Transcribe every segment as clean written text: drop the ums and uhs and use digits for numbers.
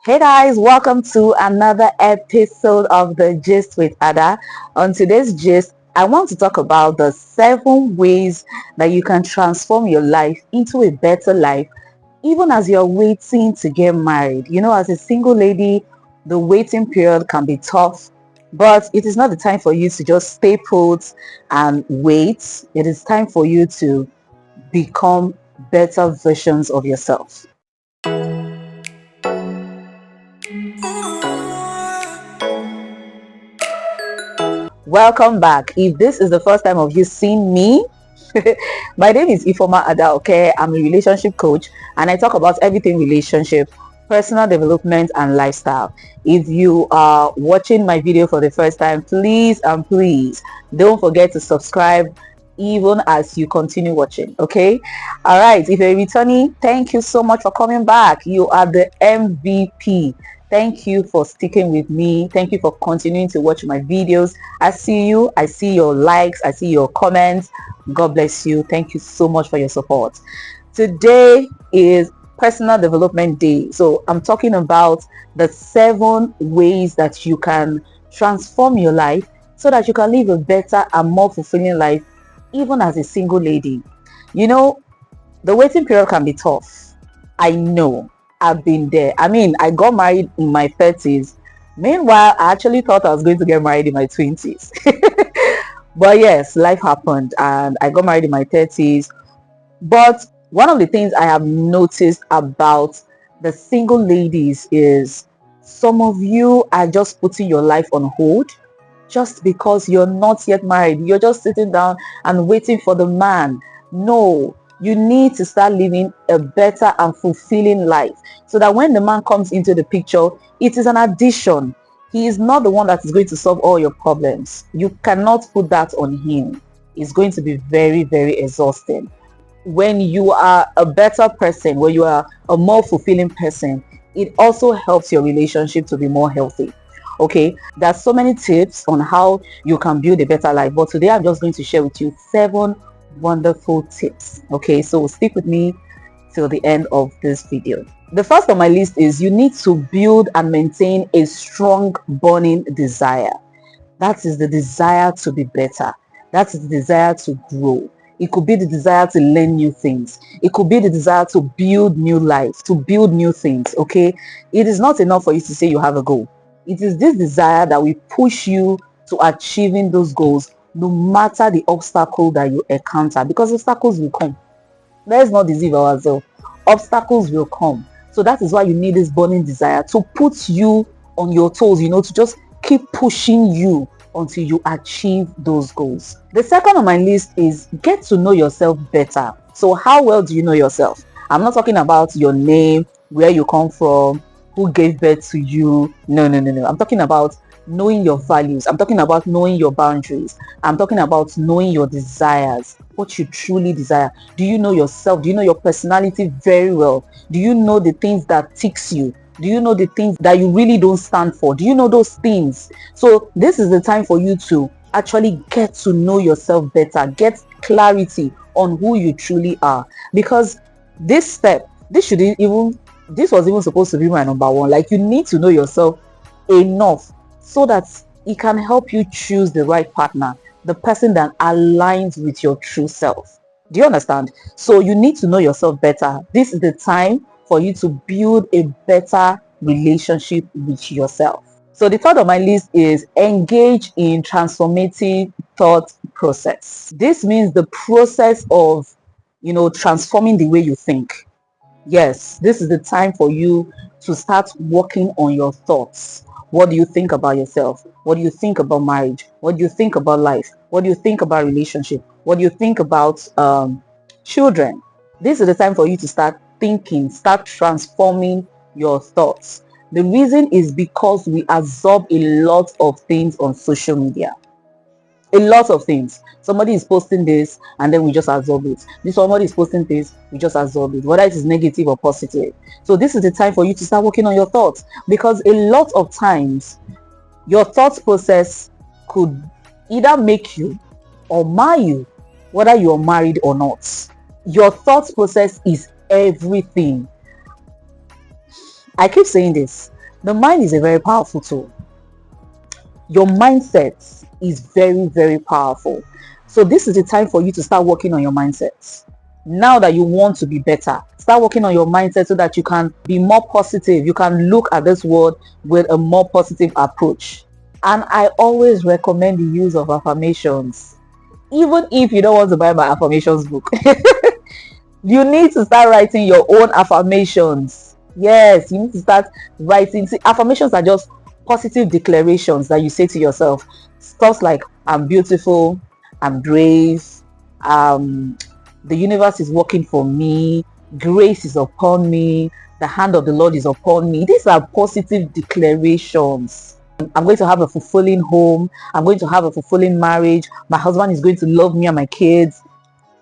Hey guys, welcome to another episode of the Gist with Ada. On today's gist, I want to talk about the 7 ways that you can transform your life into a better life, even as you're waiting to get married. As a single lady, the waiting period can be tough, but it is not the time for you to just stay put and wait. It is time for you to become better versions of yourself. Welcome back. If this is the first time of you seeing me, my name is Ifeoma Ada Oke. I'm a relationship coach and I talk about everything relationship, personal development and lifestyle. If you are watching my video for the first time, please don't forget to subscribe even as you continue watching. Okay. All right. If you're returning, thank you so much for coming back. You are the MVP. Thank you for sticking with me. Thank you for continuing to watch my videos. I see you. I see your likes. I see your comments. God bless you. Thank you so much for your support. Today is Personal Development Day. So I'm talking about the 7 ways that you can transform your life so that you can live a better and more fulfilling life even as a single lady. The waiting period can be tough. I know. I've been there. I got married in my 30s. Meanwhile, I actually thought I was going to get married in my 20s. But yes, life happened and I got married in my 30s. But one of the things I have noticed about the single ladies is some of you are just putting your life on hold just because you're not yet married. You're just sitting down and waiting for the man. No, you need to start living a better and fulfilling life so that when the man comes into the picture, it is an addition. He is not the one that is going to solve all your problems. You cannot put that on him. It's going to be very, very exhausting. When you are a better person, when you are a more fulfilling person, it also helps your relationship to be more healthy. Okay, there's so many tips on how you can build a better life, but today I'm just going to share with you 7 wonderful tips. Okay, so stick with me till the end of this video. The first on my list is you need to build and maintain a strong burning desire. That is the desire to be better. That is the desire to grow. It could be the desire to learn new things. It could be the desire to build new life, to build new things. Okay, it is not enough for you to say you have a goal. It is this desire that will push you to achieving those goals no matter the obstacle that you encounter, because obstacles will come. Let's not deceive ourselves. Obstacles will come. So that is why you need this burning desire to put you on your toes, to just keep pushing you until you achieve those goals. The second on my list is get to know yourself better. So how well do you know yourself? I'm not talking about your name, where you come from, who gave birth to you. No. I'm talking about knowing your values. I'm talking about knowing your boundaries. I'm talking about knowing your desires, what you truly desire. Do you know yourself? Do you know your personality very well? Do you know the things that ticks you? Do you know the things that you really don't stand for? Do you know those things? So this is the time for you to actually get to know yourself better, get clarity on who you truly are. Because this step, this was even supposed to be my number one. Like, you need to know yourself enough so that it can help you choose the right partner, the person that aligns with your true self. Do you understand? So you need to know yourself better. This is the time for you to build a better relationship with yourself. So the third on my list is engage in transformative thought process. This means the process of, transforming the way you think. Yes, this is the time for you to start working on your thoughts. What do you think about yourself? What do you think about marriage? What do you think about life? What do you think about relationship? What do you think about children? This is the time for you to start thinking, start transforming your thoughts. The reason is because we absorb a lot of things on social media. A lot of things. Somebody is posting this and then we just absorb it. Somebody is posting this, we just absorb it, whether it is negative or positive. So this is the time for you to start working on your thoughts, because a lot of times your thought process could either make you or mar you, whether you are married or not. Your thought process is everything. I keep saying this. The mind is a very powerful tool. Your mindset is very, very powerful. So this is the time for you to start working on your mindset. Now that you want to be better, start working on your mindset so that you can be more positive. You can look at this world with a more positive approach. And I always recommend the use of affirmations. Even if you don't want to buy my affirmations book, you need to start writing your own affirmations. Yes, you need to start writing. See, affirmations are just positive declarations that you say to yourself. Stuff like, I'm beautiful, I'm brave, the universe is working for me, grace is upon me, the hand of the Lord is upon me. These are positive declarations. I'm going to have a fulfilling home. I'm going to have a fulfilling marriage. My husband is going to love me and my kids.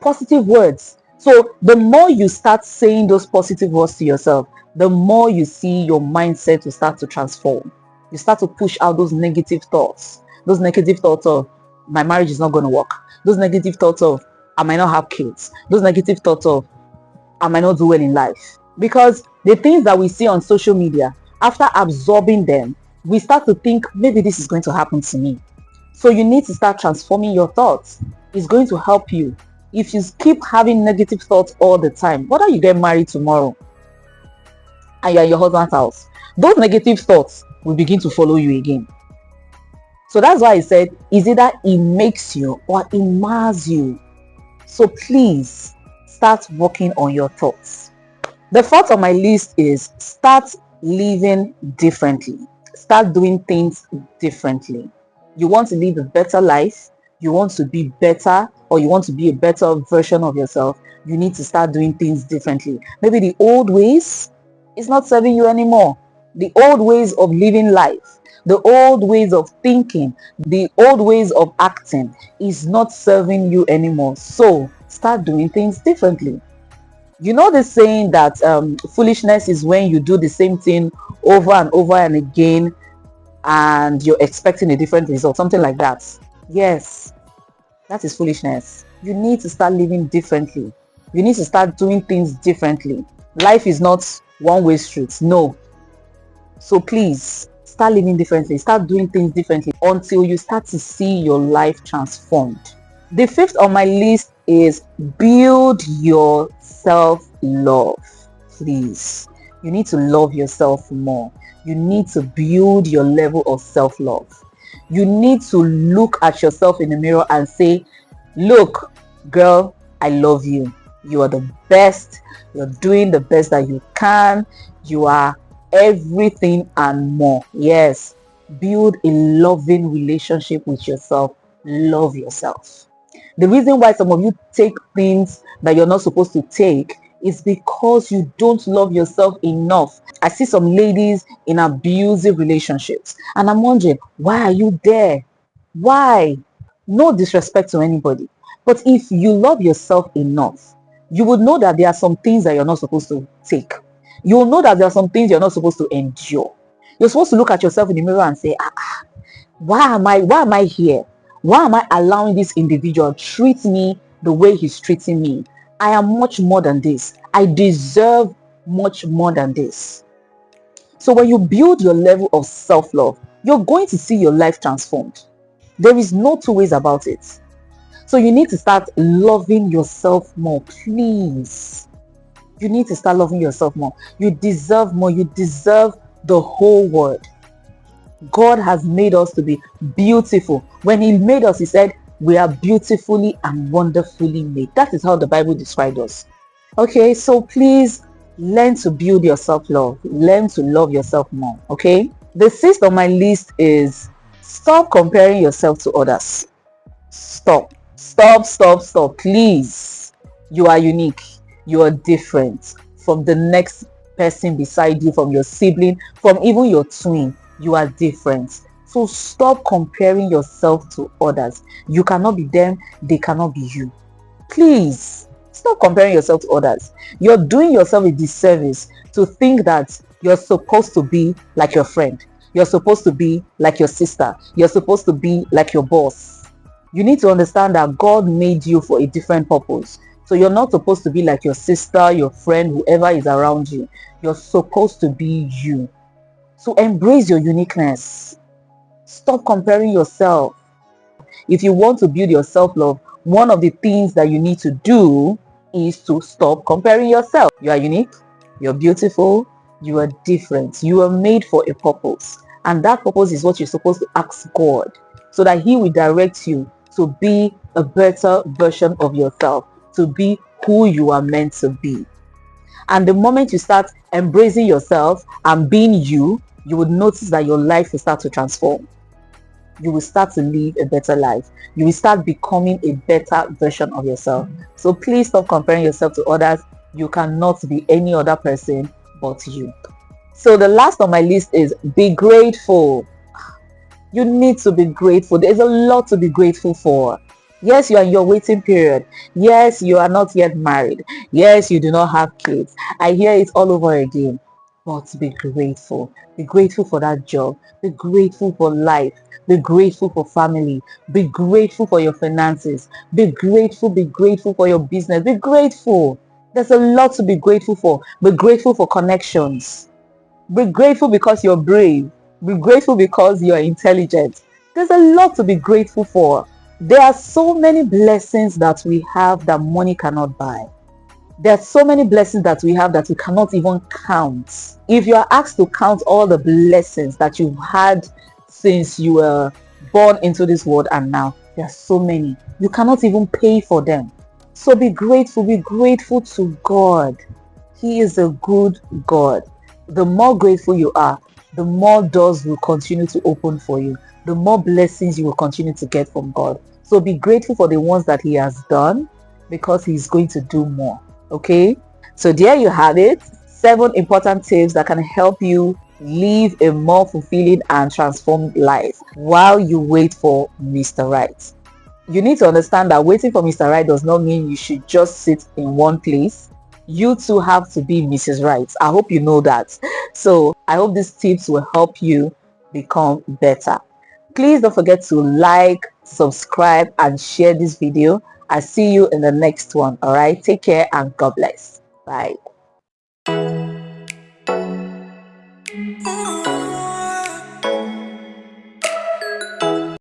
Positive words. So the more you start saying those positive words to yourself, the more you see your mindset to start to transform. You start to push out those negative thoughts. Those negative thoughts of, my marriage is not going to work. Those negative thoughts of, I might not have kids. Those negative thoughts of, I might not do well in life. Because the things that we see on social media, after absorbing them, we start to think, maybe this is going to happen to me. So you need to start transforming your thoughts. It's going to help you. If you keep having negative thoughts all the time, what are you get married tomorrow and you're in your husband's house? Those negative thoughts will begin to follow you again. So that's why I said, is either it makes you or it mars you. So please start working on your thoughts. The fourth on my list is start living differently. Start doing things differently. You want to live a better life, you want to be better, or you want to be a better version of yourself, you need to start doing things differently. Maybe the old ways is not serving you anymore. The old ways of living life, the old ways of thinking, the old ways of acting is not serving you anymore. So start doing things differently. You know the saying that foolishness is when you do the same thing over and over and again and you're expecting a different result, something like that. Yes, that is foolishness. You need to start living differently. You need to start doing things differently. Life is not one-way street. No. So please start living differently. Start doing things differently until you start to see your life transformed. The fifth on my list is build your self-love. Please, you need to love yourself more. You need to build your level of self-love. You need to look at yourself in the mirror and say, look, girl, I love you. You are the best. You're doing the best that you can. You are everything and more. Yes, build a loving relationship with yourself. Love yourself. The reason why some of you take things that you're not supposed to take is because you don't love yourself enough. I see some ladies in abusive relationships and I'm wondering, why are you there? Why? No disrespect to anybody. But if you love yourself enough, you would know that there are some things that you're not supposed to take. You will know that there are some things you're not supposed to endure. You're supposed to look at yourself in the mirror and say, why am I here? Why am I allowing this individual treat me the way he's treating me? I am much more than this. I deserve much more than this. So when you build your level of self-love, you're going to see your life transformed. There is no two ways about it. So you need to start loving yourself more, please. You need to start loving yourself more. You deserve more. You deserve the whole world. God has made us to be beautiful. When he made us, he said, we are beautifully and wonderfully made. That is how the Bible described us. Okay, so please learn to build your self-love. Learn to love yourself more. Okay. The sixth on my list is stop comparing yourself to others. Stop. Please. You are unique. You are different from the next person beside you, from your sibling, from even your twin. You are different. So stop comparing yourself to others. You cannot be them. They cannot be you. Please stop comparing yourself to others. You're doing yourself a disservice to think that you're supposed to be like your friend. You're supposed to be like your sister. You're supposed to be like your boss. You need to understand that God made you for a different purpose. So you're not supposed to be like your sister, your friend, whoever is around you. You're supposed to be you. So embrace your uniqueness. Stop comparing yourself. If you want to build your self-love, one of the things that you need to do is to stop comparing yourself. You are unique, you're beautiful, you are different, you are made for a purpose. And that purpose is what you're supposed to ask God, so that He will direct you to be a better version of yourself, to be who you are meant to be. And the moment you start embracing yourself and being you, you would notice that your life will start to transform. You will start to live a better life. You will start becoming a better version of yourself. So please stop comparing yourself to others. You cannot be any other person but you. So the last on my list is be grateful. You need to be grateful. There's a lot to be grateful for. Yes, you are in your waiting period. Yes, you are not yet married. Yes, you do not have kids. I hear it all over again. But be grateful. Be grateful for that job. Be grateful for life. Be grateful for family. Be grateful for your finances. Be grateful for your business. Be grateful. There's a lot to be grateful for. Be grateful for connections. Be grateful because you're brave. Be grateful because you're intelligent. There's a lot to be grateful for. There are so many blessings that we have that money cannot buy. There are so many blessings that we have that we cannot even count. If you are asked to count all the blessings that you've had since you were born into this world and now, there are so many. You cannot even pay for them. So be grateful. Be grateful to God. He is a good God. The more grateful you are, the more doors will continue to open for you. The more blessings you will continue to get from God. So be grateful for the ones that He has done, because He's going to do more. Okay? So there you have it. 7 important tips that can help you live a more fulfilling and transformed life while you wait for Mr. Right. You need to understand that waiting for Mr. Right does not mean you should just sit in one place. You too have to be Mrs. Right. I hope you know that. So I hope these tips will help you become better. Please don't forget to like, subscribe, and share this video. I'll see you in the next one. All right. Take care and God bless. Bye.